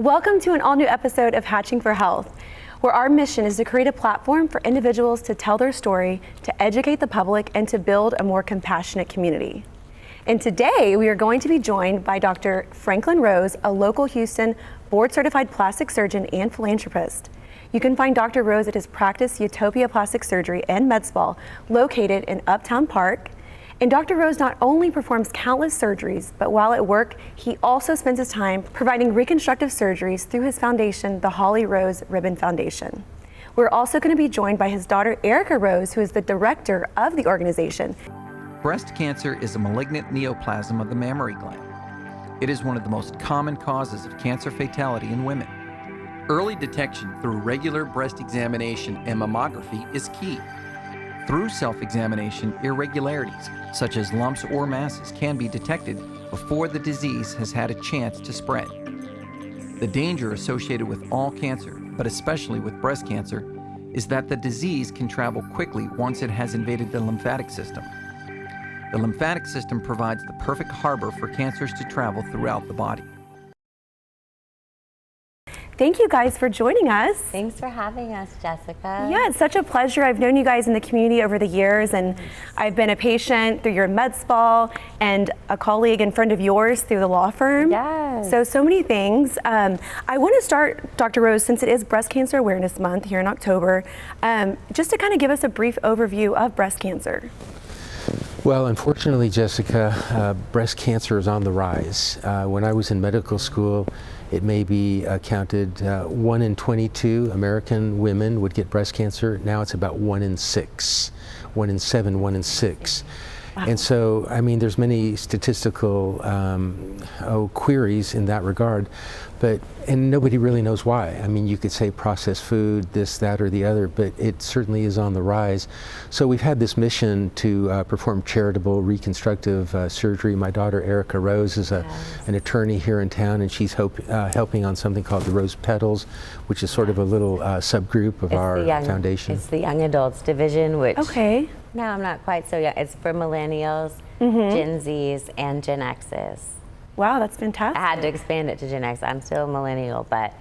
Welcome to an all-new episode of Hatching for Health, where our mission is to create a platform for individuals to tell their story, to educate the public, and to build a more compassionate community. And today, we are going to be joined by Dr. Franklin Rose, a local Houston board-certified plastic surgeon and philanthropist. You can find Dr. Rose at his practice, Utopia Plastic Surgery and Med Spa, located in Uptown Park. And Dr. Rose not only performs countless surgeries, but while at work, he also spends his time providing reconstructive surgeries through his foundation, the Holly Rose Ribbon Foundation. We're also going to be joined by his daughter, Erica Rose, who is the director of the organization. Breast cancer is a malignant neoplasm of the mammary gland. It is one of the most common causes of cancer fatality in women. Early detection through regular breast examination and mammography is key. Through self-examination, irregularities, such as lumps or masses, can be detected before the disease has had a chance to spread. The danger associated with all cancer, but especially with breast cancer, is that the disease can travel quickly once it has invaded the lymphatic system. The lymphatic system provides the perfect harbor for cancers to travel throughout the body. Thank you guys for joining us. Thanks for having us, Jessica. Yeah, it's such a pleasure. I've known you guys in the community over the years, and I've been a patient through your med spa and a colleague and friend of yours through the law firm. Yes. So many things. I want to start, Dr. Rose, since it is Breast Cancer Awareness Month here in October, just to kind of give us a brief overview of breast cancer. Well, unfortunately, Jessica, breast cancer is on the rise. When I was in medical school, it may be counted 1 in 22 American women would get breast cancer. Now it's about 1 in 6, 1 in 7, 1 in 6. Wow. And so, I mean, there's many statistical queries in that regard, and nobody really knows why. I mean, you could say processed food, this, that, or the other, but it certainly is on the rise. So we've had this mission to perform charitable reconstructive surgery. My daughter, Erica Rose, is an attorney here in town, and she's helping on something called the Rose Petals, which is sort of a little subgroup of our foundation. It's the Young Adults Division, which... Okay. No, I'm not quite so young. It's for millennials, Gen Zs, and Gen Xs. Wow, that's fantastic. I had to expand it to Gen X. I'm still a millennial, but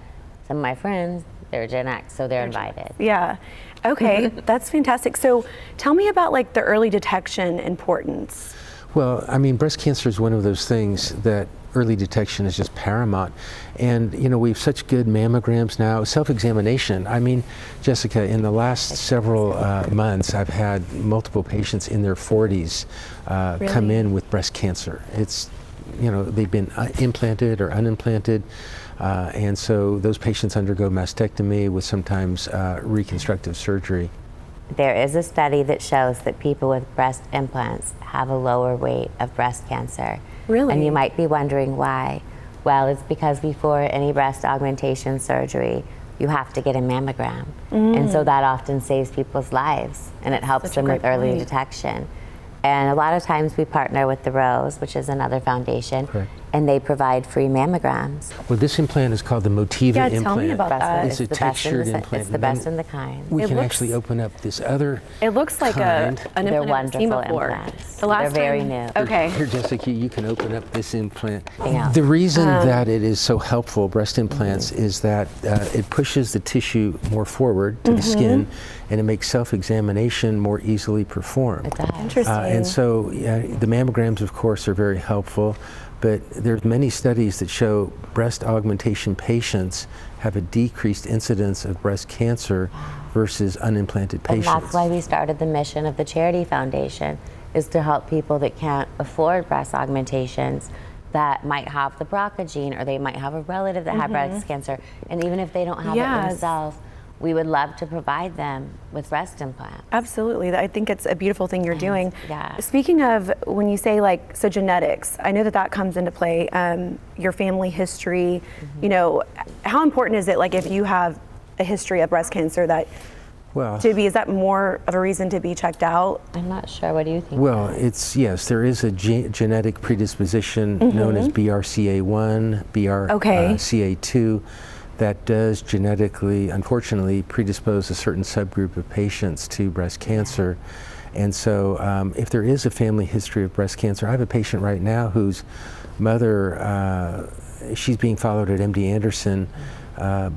some of my friends, they're Gen X, so they're invited. Yeah. Okay, that's fantastic. So tell me about like the early detection importance. Well, I mean, breast cancer is one of those things that early detection is just paramount. And, you know, we have such good mammograms now. Self-examination, I mean, Jessica, in the last several months, I've had multiple patients in their 40s come in with breast cancer. It's, you know, they've been implanted or unimplanted. And so those patients undergo mastectomy with sometimes reconstructive surgery. There is a study that shows that people with breast implants have a lower rate of breast cancer. Really? And you might be wondering why. Well, it's because before any breast augmentation surgery, you have to get a mammogram. And so that often saves people's lives, and it helps them with early detection. And a lot of times we partner with the Rose, which is another foundation, and they provide free mammograms. Well, this implant is called the Motiva implant. Yeah, tell me about that. It's a textured implant. It's the best in the kind. We can actually open up this other It looks like an They're implant wonderful before. implants. The last They're very time, new. Okay. Here, Jessica, you can open up this implant. Yeah. The reason that it is so helpful, breast implants, is that it pushes the tissue more forward to the skin, and it makes self-examination more easily performed. It does. Interesting. And so the mammograms, of course, are very helpful, but there's many studies that show breast augmentation patients have a decreased incidence of breast cancer versus unimplanted patients. And that's why we started the mission of the Charity Foundation, is to help people that can't afford breast augmentations, that might have the BRCA gene, or they might have a relative that had breast cancer, and even if they don't have it themselves, we would love to provide them with breast implants. Absolutely. I think it's a beautiful thing you're doing. Yeah. Speaking of, when you say like, so genetics, I know that that comes into play, your family history, you know, how important is it, like if you have a history of breast cancer, that is that more of a reason to be checked out? I'm not sure. What do you think? Well, yes, there is a genetic predisposition known as BRCA1, BRCA2. That does genetically, unfortunately, predispose a certain subgroup of patients to breast cancer. And so if there is a family history of breast cancer, I have a patient right now whose mother she's being followed at MD Anderson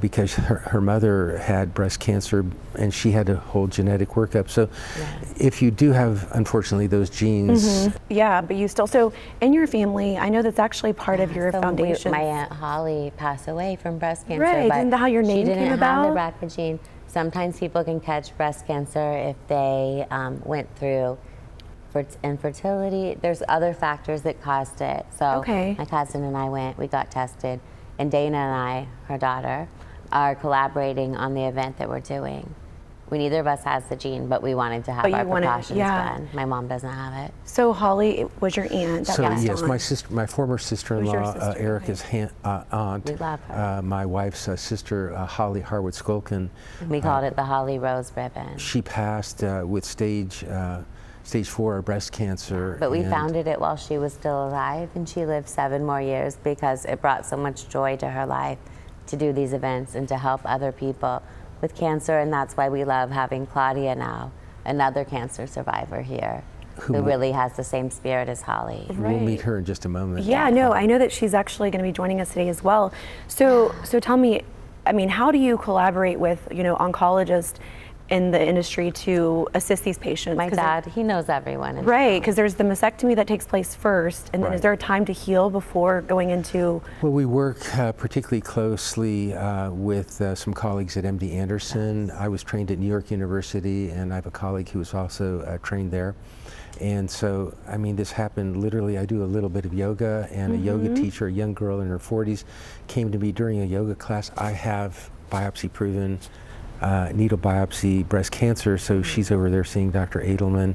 because her mother had breast cancer and she had a whole genetic workup. So if you do have, unfortunately, those genes. Yeah, but you still, so in your family, I know that's actually part of your foundation. My Aunt Holly passed away from breast cancer. Right, but isn't that how your name she came didn't about? have the BRCA gene. Sometimes people can catch breast cancer if they went through infertility. There's other factors that caused it. So my cousin and I we got tested, and Dana and I, her daughter, are collaborating on the event that we're doing. Neither of us has the gene, but we wanted to have our precautions done. My mom doesn't have it. So Holly was your aunt. So yes, my former sister-in-law, Erica's aunt. We love her. My wife's sister, Holly Harwood Skolkin. We called it the Holly Rose Ribbon. She passed with stage 4 breast cancer. But we founded it while she was still alive, and she lived 7 more years because it brought so much joy to her life to do these events and to help other people with cancer. And that's why we love having Claudia now, another cancer survivor here, who really has the same spirit as Holly. We'll meet her in just a moment. Yeah, no, I know that she's actually going to be joining us today as well. So tell me, I mean, how do you collaborate with, oncologists in the industry to assist these patients? My dad, he knows everyone. Right, because there's the mastectomy that takes place first, and then is there a time to heal before going into? Well, we work particularly closely with some colleagues at MD Anderson. I was trained at New York University, and I have a colleague who was also trained there. And so, I mean, this happened literally. I do a little bit of yoga, and a yoga teacher, a young girl in her 40s, came to me during a yoga class. I have biopsy-proven needle biopsy breast cancer, so she's over there seeing Dr. Edelman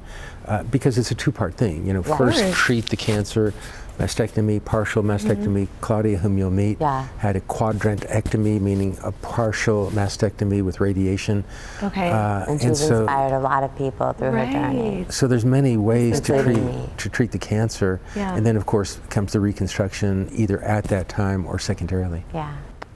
because it's a 2-part thing. First treat the cancer, mastectomy, partial mastectomy. Claudia, whom you'll meet, had a quadrantectomy, meaning a partial mastectomy with radiation. And she's inspired a lot of people through her journey. So there's many ways to treat the cancer, and then of course comes the reconstruction either at that time or secondarily.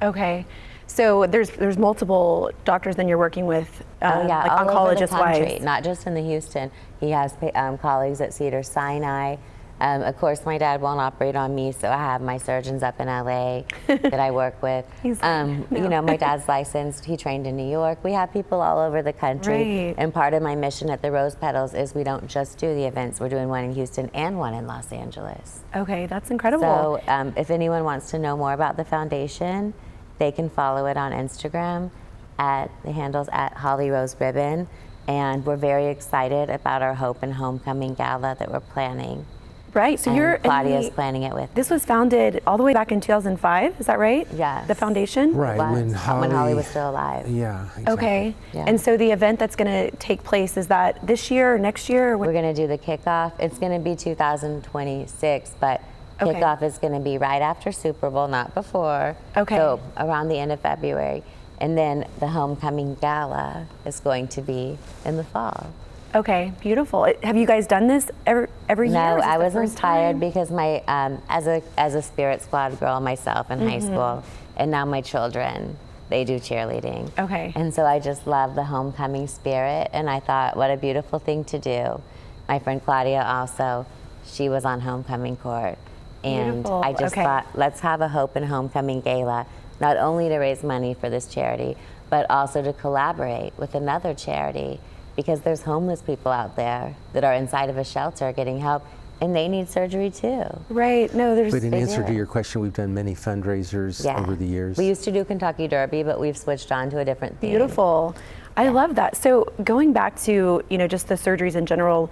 Okay. So there's multiple doctors then you're working with, like all over the country, wise. not just in the Houston. He has colleagues at Cedars-Sinai. Of course, my dad won't operate on me, so I have my surgeons up in LA that I work with. My dad's licensed. He trained in New York. We have people all over the country. And part of my mission at the Rose Petals is we don't just do the events. We're doing one in Houston and one in Los Angeles. Okay, that's incredible. So if anyone wants to know more about the foundation, they can follow it on Instagram at the handles at Holly Rose Ribbon. And we're very excited about our Hope and Homecoming Gala that we're planning. Right, so Claudia's planning it with. This was founded all the way back in 2005, is that right? Yes. The foundation? Right, when Holly was still alive. Yeah, exactly. Okay, and so the event that's going to take place, is that this year or next year? Or we're going to do the kickoff. It's going to be 2026, but kickoff is going to be right after Super Bowl, not before. So around the end of February. And then the Homecoming Gala is going to be in the fall. Okay, beautiful. Have you guys done this every year? No, I was inspired because my as a Spirit Squad girl myself in high school, and now my children, they do cheerleading. Okay. And so I just love the homecoming spirit, and I thought, what a beautiful thing to do. My friend Claudia also, she was on homecoming court. And beautiful. I just thought, let's have a Hope and Homecoming Gala, not only to raise money for this charity, but also to collaborate with another charity, because there's homeless people out there that are inside of a shelter getting help, and they need surgery too. Right, no, there's... But in answer to your question, we've done many fundraisers over the years. We used to do Kentucky Derby, but we've switched on to a different theme. Beautiful. I love that. So going back to, just the surgeries in general,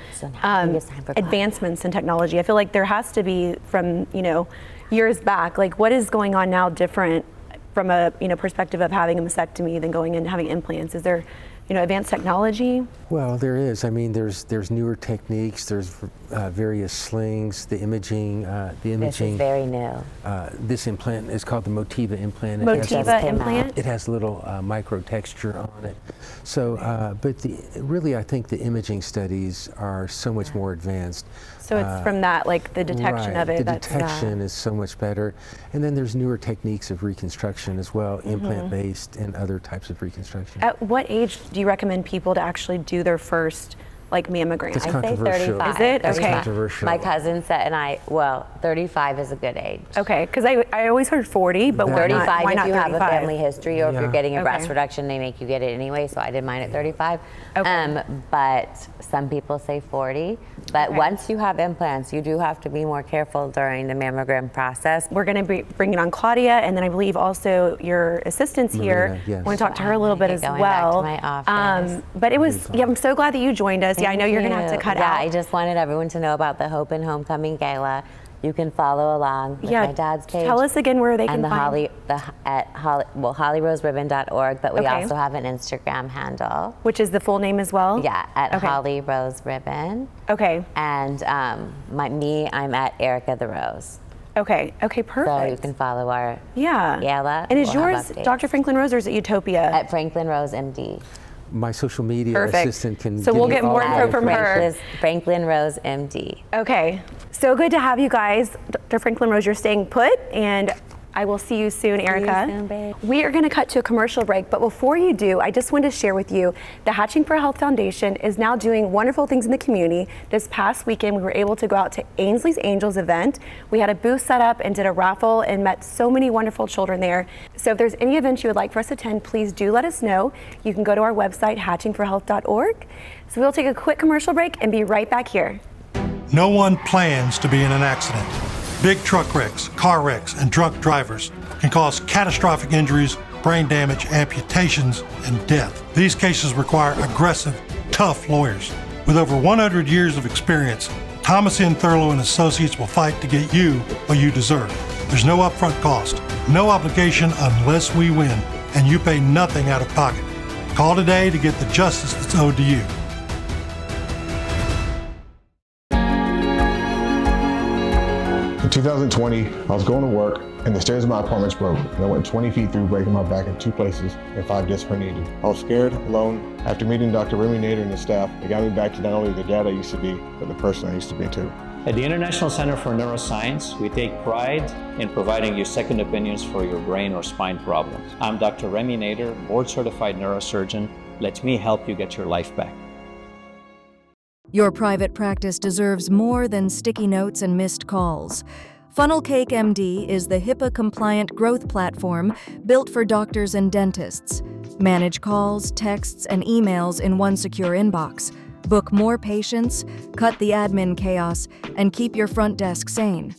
advancements in technology, I feel like there has to be from, years back, like what is going on now different from a, perspective of having a mastectomy than going in and having implants? Is there, advanced technology? Well, there is. I mean, there's newer techniques. There's various slings. The imaging. This is very new. This implant is called the Motiva implant. Motiva implant. It has little micro texture on it. So, but really, I think the imaging studies are so much more advanced. So it's from that, like the detection of it. The detection is so much better. And then there's newer techniques of reconstruction as well, implant-based and other types of reconstruction. At what age do you recommend people to actually do their first like mammogram? It's I say controversial. 35. Is it? It's Okay. controversial. My cousin said, and 35 is a good age. Okay, because I always heard 40, but why 35 not, why if not you 35? have a family history, or if you're getting a breast Okay. reduction, they make you get it anyway, so I did mine at 35. Okay. But some people say 40. But Okay. once you have implants, you do have to be more careful during the mammogram process. We're going to be bringing on Claudia, and then I believe also your assistant's here. Marina, yes. I want to talk to her a little I'm bit gonna as get going well. back to my office. But it was, yeah, I'm so glad that you joined us. Yeah, I know you're going to have to Thank cut you. out. Yeah, I just wanted everyone to know about the Hope and Homecoming Gala. You can follow along with my dad's page. Tell us again where they can and find. hollyroseribbon.org, but we Okay. also have an Instagram handle. Which is the full name as well? Yeah, at Okay. Holly Rose Ribbon. Okay. And I'm at Erica the Rose. Okay. Okay, perfect. So you can follow our yeah. gala. And is We'll have yours updates. Dr. Franklin Rose or is it Utopia? At Franklin Rose MD. My social media Perfect. assistant can So give we'll you get all more the info from her. information. Franklin Rose MD. Okay. So good to have you guys. Dr. Franklin Rose, you're staying put, and I will see you soon, Erica. soon, babe. We are going to cut to a commercial break, but before you do, I just wanted to share with you the Hatching for Health Foundation is now doing wonderful things in the community. This past weekend, we were able to go out to Ainsley's Angels event. We had a booth set up and did a raffle and met so many wonderful children there. So if there's any events you would like for us to attend, please do let us know. You can go to our website, hatchingforhealth.org. So we'll take a quick commercial break and be right back here. No one plans to be in an accident. Big truck wrecks, car wrecks, and drunk drivers can cause catastrophic injuries, brain damage, amputations, and death. These cases require aggressive, tough lawyers. With over 100 years of experience, Thomas N. Thurlow and Associates will fight to get you what you deserve. There's no upfront cost, no obligation unless we win, and you pay nothing out of pocket. Call today to get the justice that's owed to you. In 2020, I was going to work and the stairs of my apartment broke, and I went 20 feet through, breaking my back in 2 places and 5 discs herniated. I was scared, alone. After meeting Dr. Remy Nader and his staff, it got me back to not only the dad I used to be, but the person I used to be too. At the International Center for Neuroscience, we take pride in providing you second opinions for your brain or spine problems. I'm Dr. Remy Nader, board-certified neurosurgeon. Let me help you get your life back. Your private practice deserves more than sticky notes and missed calls. Funnel Cake MD is the HIPAA-compliant growth platform built for doctors and dentists. Manage calls, texts, and emails in one secure inbox. Book more patients, cut the admin chaos, and keep your front desk sane.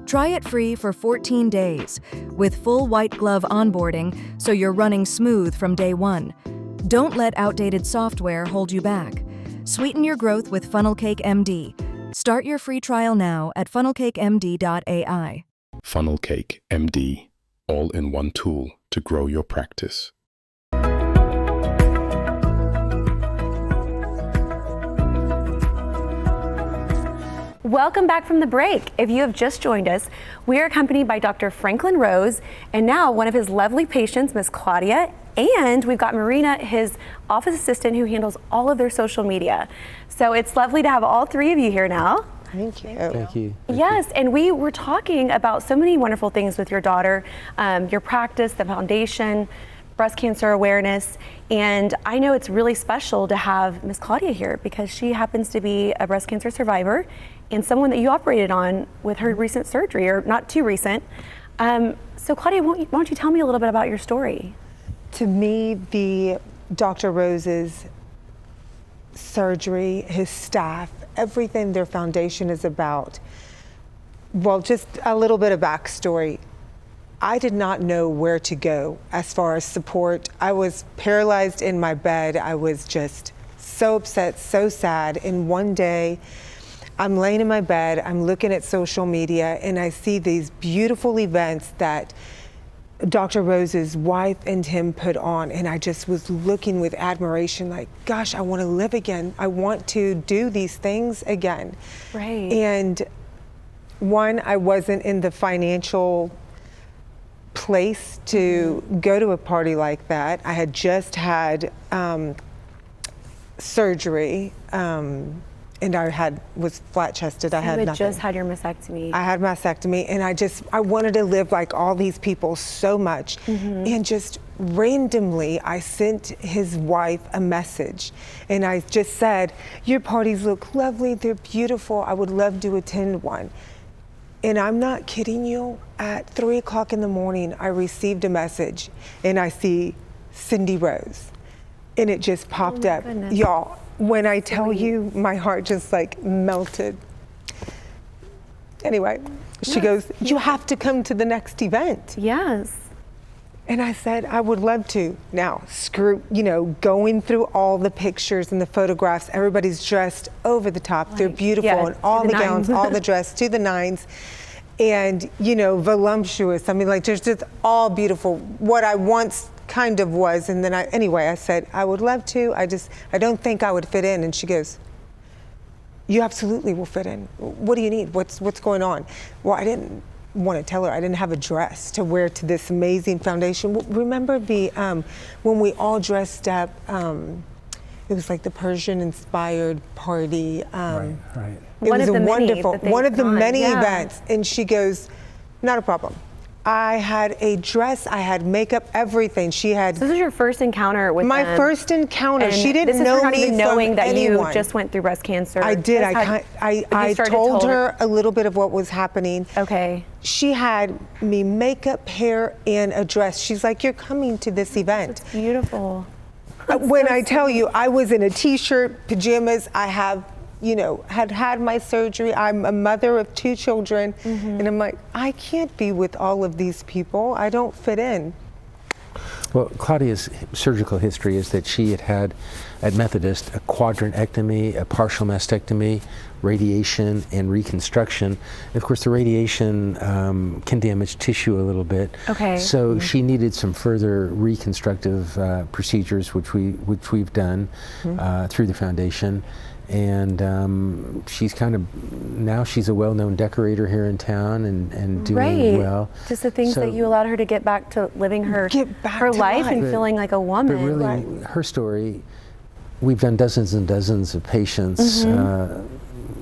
Try it free for 14 days with full white glove onboarding so you're running smooth from day one. Don't let outdated software hold you back. Sweeten your growth with Funnel Cake MD. Start your free trial now at funnelcakemd.ai. Funnel Cake MD, all-in-one tool to grow your practice. Welcome back from the break. If you have just joined us, we are accompanied by Dr. Franklin Rose and now one of his lovely patients, Miss Claudia, and we've got Marina, his office assistant, who handles all of their social media. So it's lovely to have all three of you here now. Thank you. Thank you. Yes, and we were talking about so many wonderful things with your daughter, your practice, the foundation, breast cancer awareness, and I know it's really special to have Miss Claudia here because she happens to be a breast cancer survivor and someone that you operated on with her recent surgery, or not too recent. So Claudia, why don't you tell me a little bit about your story? To me, the Dr. Rose's surgery, his staff, everything their foundation is about. Well, just a little bit of backstory. I did not know where to go as far as support. I was paralyzed in my bed. I was just so upset, so sad. And one day, I'm laying in my bed, I'm looking at social media, and I see these beautiful events that Dr. Rose's wife and him put on, and I just was looking with admiration, like, gosh, I want to live again. I want to do these things again. Right. And one, I wasn't in the financial place to go to a party like that. I had just had surgery, and I was flat chested. I had You had nothing. just had your mastectomy. I had mastectomy, and I wanted to live like all these people so much. And just randomly, I sent his wife a message, and I just said, "Your parties look lovely, they're beautiful, I would love to attend one." And I'm not kidding you, at 3 o'clock in the morning, I received a message, and I see Cindy Rose, and it just popped up. goodness. Y'all, when I tell you, my heart just like melted. Anyway, she goes, "You have to come to the next event." Yes. And I said, "I would love to." Now, going through all the pictures and the photographs, everybody's dressed over the top. They're beautiful, yeah, and all to the the gowns, nines. all the dress to the nines. And, voluptuous. I mean, like, there's just all beautiful. What I once kind of was. And then I said, "I would love to. I don't think I would fit in." And she goes, "You absolutely will fit in. What do you need? What's going on?" Well, I didn't want to tell her I didn't have a dress to wear to this amazing foundation. Remember when we all dressed up, it was like the Persian-inspired party. Right. It One was of the many wonderful, that they've one of the done, many yeah. events. And she goes, "Not a problem." I had a dress, I had makeup, everything. She had So this was your first encounter with my them. first encounter. And She didn't this is know her not me even knowing from that anyone. you just went through breast cancer. I did. Just I started to told tell her a little bit of what was happening. Okay. She had me makeup, hair, and a dress. She's like, "You're coming to this event." It's beautiful. When I tell you, I was in a t-shirt, pajamas. I have, had my surgery. I'm a mother of 2 children. And I'm like, I can't be with all of these people. I don't fit in. Well, Claudia's surgical history is that she had at Methodist a quadrantectomy, a partial mastectomy, radiation, and reconstruction. And of course, the radiation can damage tissue a little bit. Okay. So she needed some further reconstructive procedures, which we've done through the foundation. And she's she's a well-known decorator here in town and doing well. Just the things So- that you allowed her to get back to living her life and But- feeling like a woman. But really, her story, we've done dozens and dozens of patients,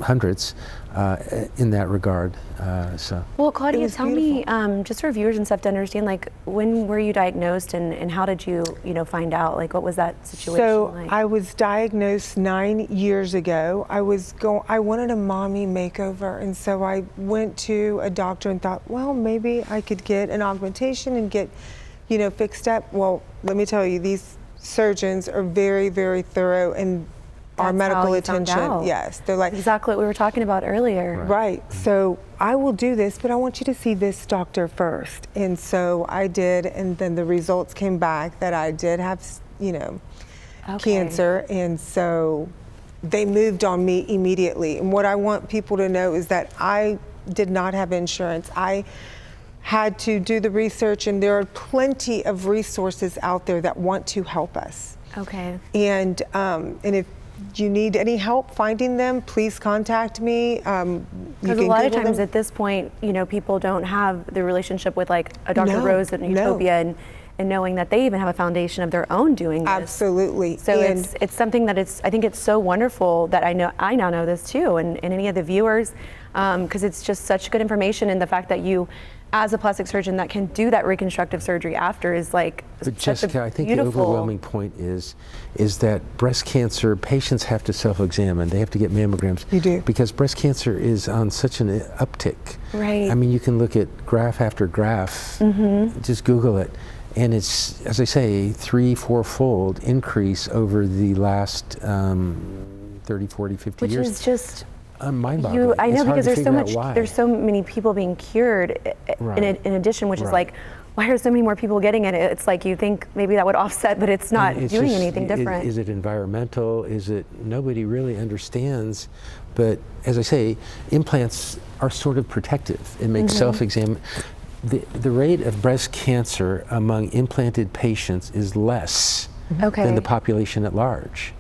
hundreds, in that regard. Well, Claudia, was tell me, just for viewers and stuff to understand, like, when were you diagnosed and how did you, find out? Like, what was that situation So like? I was diagnosed 9 years ago. I wanted a mommy makeover, and so I went to a doctor and thought, well, maybe I could get an augmentation and get, fixed up. Well, let me tell you, these surgeons are very, very thorough, and our That's how medical you found attention. out. Yes, they're like, Exactly what we were talking about earlier. right. So I will do this, but I want you to see this doctor first. And so I did, and then the results came back that I did have, cancer. And so they moved on me immediately. And what I want people to know is that I did not have insurance. I had to do the research, and there are plenty of resources out there that want to help us. Okay. And if you need any help finding them, please contact me. Because a lot of times at this point, people don't have the relationship with like a Dr. Rose and Utopia and knowing that they even have a foundation of their own doing this. Absolutely. So it's something that I think it's so wonderful that I now know this too, and any of the viewers, because it's just such good information, and the fact that you, as a plastic surgeon that can do that reconstructive surgery after is like But Jessica, I think the overwhelming point is that breast cancer patients have to self-examine. They have to get mammograms. You do. Because breast cancer is on such an uptick. Right. I mean, you can look at graph after graph, just Google it, and it's, as I say, 3-4-fold increase over the last 30, 40, 50 which years. is just mind-boggling. I know, It's hard because to there's so figure out much, why. there's so many people being cured in addition, which is like, why are so many more people getting it? It's like you think maybe that would offset, but it's not doing anything different. Is it environmental? Is it, nobody really understands. But as I say, implants are sort of protective. It makes self-exam. The rate of breast cancer among implanted patients is less than the population at large,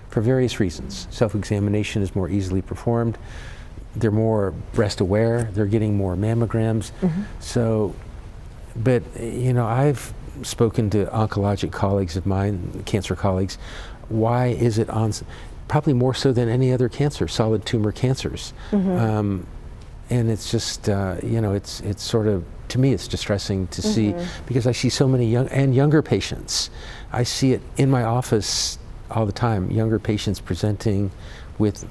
for various reasons. Self-examination is more easily performed. They're more breast aware. They're getting more mammograms. So, but I've spoken to oncologic colleagues of mine, cancer colleagues. Why is it on? probably more so than any other cancer, solid tumor cancers. And it's just, you know, it's sort of, to me, it's distressing to see, because I see so many younger patients. I see it in my office all the time, younger patients presenting with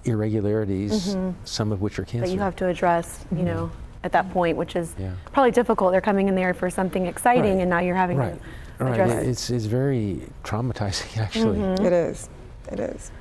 irregularities, some of which are cancer. That you have to address, you know, at that point, which is probably difficult. They're coming in there for something exciting, and now you're having to address It's very traumatizing, actually. It is. It is.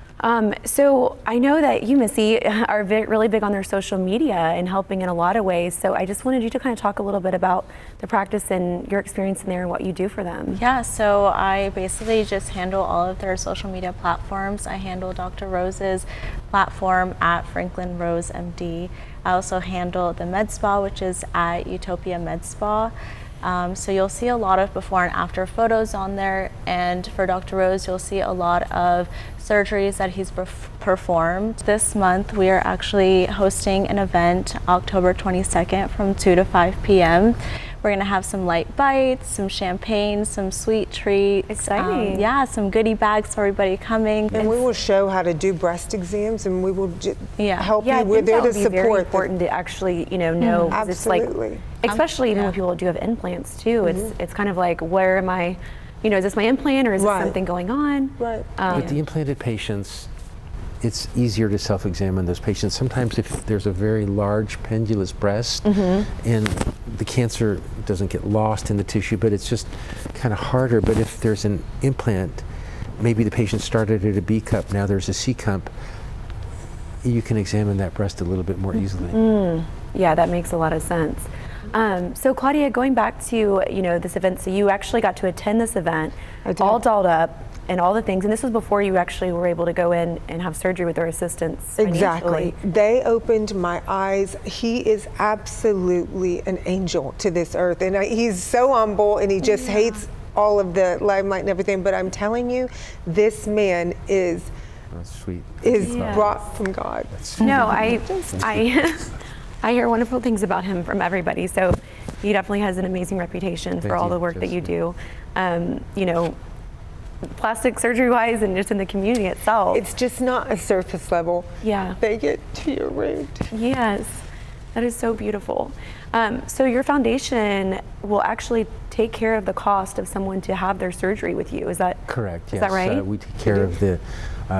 So I know that you, Missy, are really big on their social media and helping in a lot of ways. So I just wanted you to kind of talk a little bit about the practice and your experience in there and what you do for them. Yeah, so I basically just handle all of their social media platforms. I handle Dr. Rose's platform at Franklin Rose MD. I also handle the Med Spa, which is at Utopia Med Spa. So you'll see a lot of before and after photos on there, and for Dr. Rose you'll see a lot of surgeries that he's performed. This month we are actually hosting an event October 22nd from 2 to 5 p.m. We're gonna have some light bites, some champagne, some sweet treats. Exciting. Yeah, some goodie bags for everybody coming. And we will show how to do breast exams, and we will help I you. We're think there that to would be very support. important to actually, you know, 'cause it's like, Absolutely. especially even when people do have implants too. It's kind of like, where am I? You know, is this my implant, or is this something going on? Right. With the implanted patients, it's easier to self-examine those patients. Sometimes if there's a very large pendulous breast and the cancer doesn't get lost in the tissue, but it's just kind of harder. But if there's an implant, maybe the patient started at a B cup, now there's a C cup, you can examine that breast a little bit more easily. Yeah, that makes a lot of sense. So Claudia, going back to, you know, this event, so you actually got to attend this event, all dolled up and all the things, and this was before you actually were able to go in and have surgery with their assistants. Exactly. They opened my eyes. He is absolutely an angel to this earth, and he's so humble, and he just hates all of the limelight and everything, but I'm telling you, this man is brought from God. No, I hear wonderful things about him from everybody. So he definitely has an amazing reputation for all the work that you do. You know, plastic surgery wise and just in the community itself. It's just not a surface level. Yeah. They get to your root. Yes, that is so beautiful. So your foundation will actually take care of the cost of someone to have their surgery with you. Is that correct? Is yes. that right? We take care of the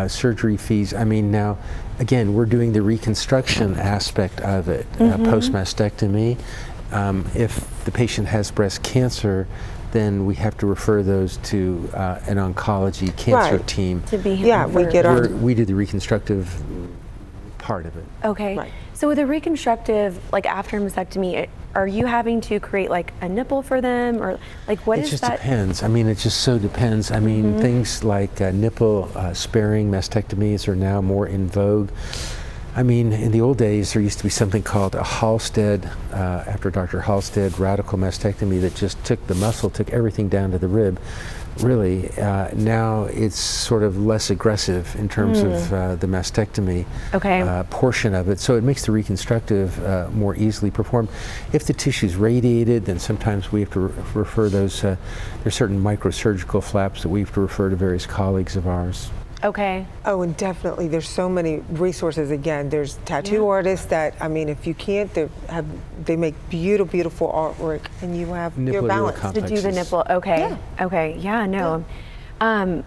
surgery fees. I mean, now, again, we're doing the reconstruction aspect of it, post-mastectomy. If the patient has breast cancer, then we have to refer those to an oncology cancer team. To be we do the reconstructive part of it. Okay. Right. So with a reconstructive, like after mastectomy, are you having to create like a nipple for them, or like what is that? It just depends. I mean, it just so depends. I mean, things like nipple sparing mastectomies are now more in vogue. I mean, in the old days, there used to be something called a Halsted, after Dr. Halsted, radical mastectomy that just took the muscle, took everything down to the rib. Really, now it's sort of less aggressive in terms of the mastectomy portion of it. So it makes the reconstructive more easily performed. If the tissue's radiated, then sometimes we have to refer those, there's certain microsurgical flaps that we have to refer to various colleagues of ours. Okay. Oh, and definitely, there's so many resources. Again, there's tattoo artists that, I mean, if you can't, they make beautiful, beautiful artwork, and you have your balance to do the nipple. Okay. Yeah. Okay. Yeah. No. And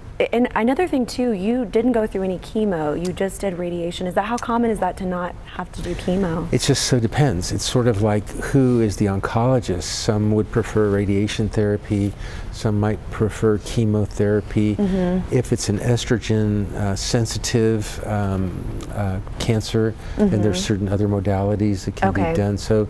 another thing too, you didn't go through any chemo. You just did radiation. Is that how common is that to not have to do chemo? It just so depends. It's sort of like who is the oncologist. Some would prefer radiation therapy. Some might prefer chemotherapy. If it's an estrogen sensitive cancer, then there's certain other modalities that can be done. So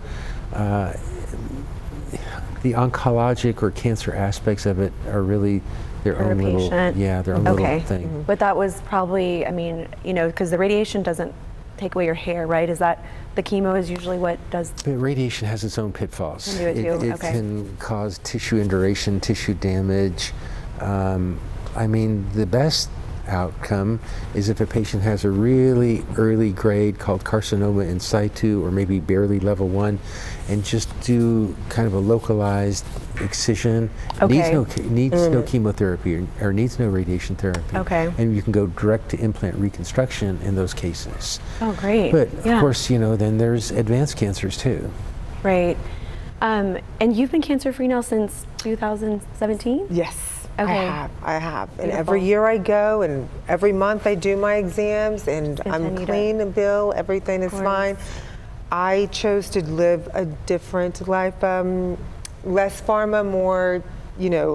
the oncologic or cancer aspects of it are really their own little, their own little thing. But that was probably, I mean, you know, because the radiation doesn't take away your hair, right? Is that the chemo is usually what does? But radiation has its own pitfalls. Can do it too. It can cause tissue induration, tissue damage. I mean, the best outcome is if a patient has a really early grade called carcinoma in situ, or maybe barely level 1, and just do kind of a localized excision. Okay. Needs no chemotherapy or needs no radiation therapy. Okay. And you can go direct to implant reconstruction in those cases. Oh, great. But of course, then there's advanced cancers too. Right. And you've been cancer-free now since 2017? Yes. Okay. I have. And Beautiful. every year I go, and every month I do my exams, and I'm Continue clean and bill, everything is course. fine. I chose to live a different life, less pharma, more,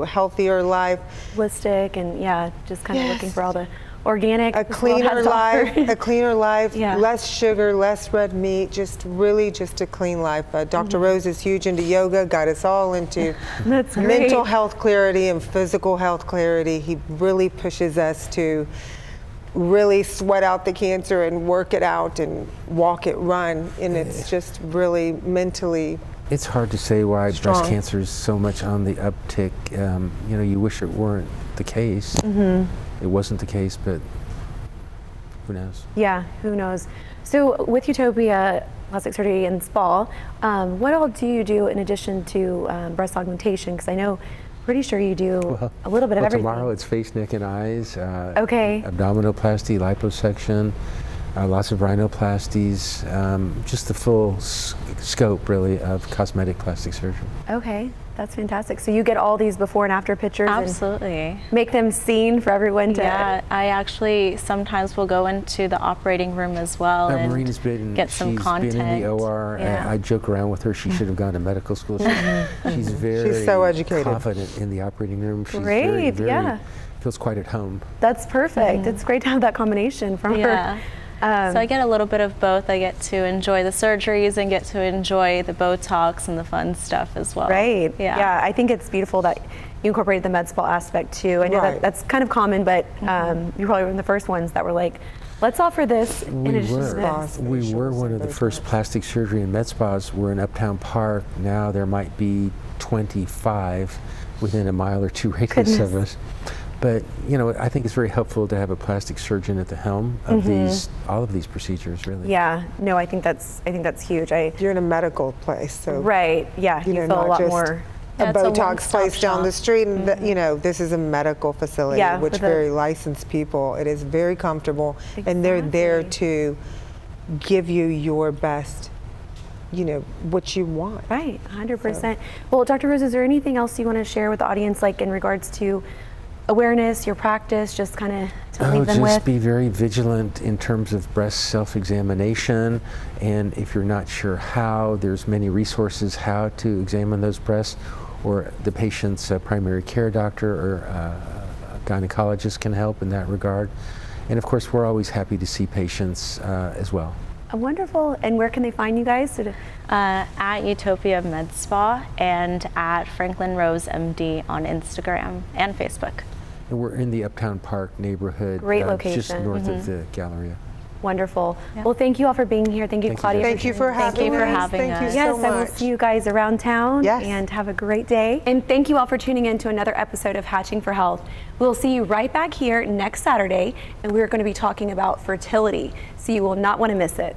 healthier life. Holistic and just kind of looking for all the organic. A this world has cleaner to life, offer. a cleaner life, Yeah. less sugar, less red meat, just a clean life. Dr. Rose is huge into yoga, got us all into That's great. mental health clarity and physical health clarity. He really pushes us to really sweat out the cancer and work it out and walk it, run. And it's just really mentally It's hard to say why strong. breast cancer is so much on the uptick. You wish it weren't the case. It wasn't the case, but who knows? Yeah, who knows? So with Utopia Plastic Surgery and Spa, what all do you do in addition to breast augmentation? Because I know, pretty sure you do a little bit of everything. Tomorrow it's face, neck, and eyes. Okay. Abdominoplasty, liposuction, lots of rhinoplasties, just the full scope, really, of cosmetic plastic surgery. Okay, that's fantastic. So you get all these before and after pictures Absolutely. and make them seen for everyone to... Yeah, I actually sometimes will go into the operating room as well and Marina's been, get some she's content. been in the OR. Yeah. I joke around with her. She should have gone to medical school. She's very She's so educated. confident in the operating room. She's Great, very feels quite at home. That's perfect. It's great to have that combination from her. So I get a little bit of both. I get to enjoy the surgeries and get to enjoy the Botox and the fun stuff as well. Right. Yeah. I think it's beautiful that you incorporated the med spa aspect too. I know Right. that's kind of common, but you probably were one of the first ones that were like, let's offer this in addition to this. We were one of the first plastic surgery and med spas. We're in Uptown Park. Now there might be 25 within a mile or two radius of us. But I think it's very helpful to have a plastic surgeon at the helm of all of these procedures, really. Yeah, no, I think that's huge. You're in a medical place, so Right, yeah, you feel a not lot just more. a Yeah, it's a Botox one-stop place down the shop. street, and this is a medical facility, Yeah, which with a- very licensed people. It is very comfortable, and they're there Exactly. to give you your best, what you want. Right, 100%. Well, Dr. Rose, is there anything else you want to share with the audience, like in regards to awareness, your practice, just kind of to leave them just with? be very vigilant in terms of breast self-examination, and if you're not sure how, there's many resources how to examine those breasts, or the patient's primary care doctor or gynecologist can help in that regard. And of course, we're always happy to see patients as well. Wonderful. And where can they find you guys? At Utopia Med Spa and at Franklin Rose MD on Instagram and Facebook. And we're in the Uptown Park neighborhood. Great Just location. north of the Galleria. Wonderful. Yeah. Well, thank you all for being here. Thank you, Thank you, Claudia. Thank you for having Thank you for us. having Thank you us. so Yes, I will much. see you guys around town. Yes. And have a great day. And thank you all for tuning in to another episode of Hatching for Health. We'll see you right back here next Saturday, and we're going to be talking about fertility, so you will not want to miss it.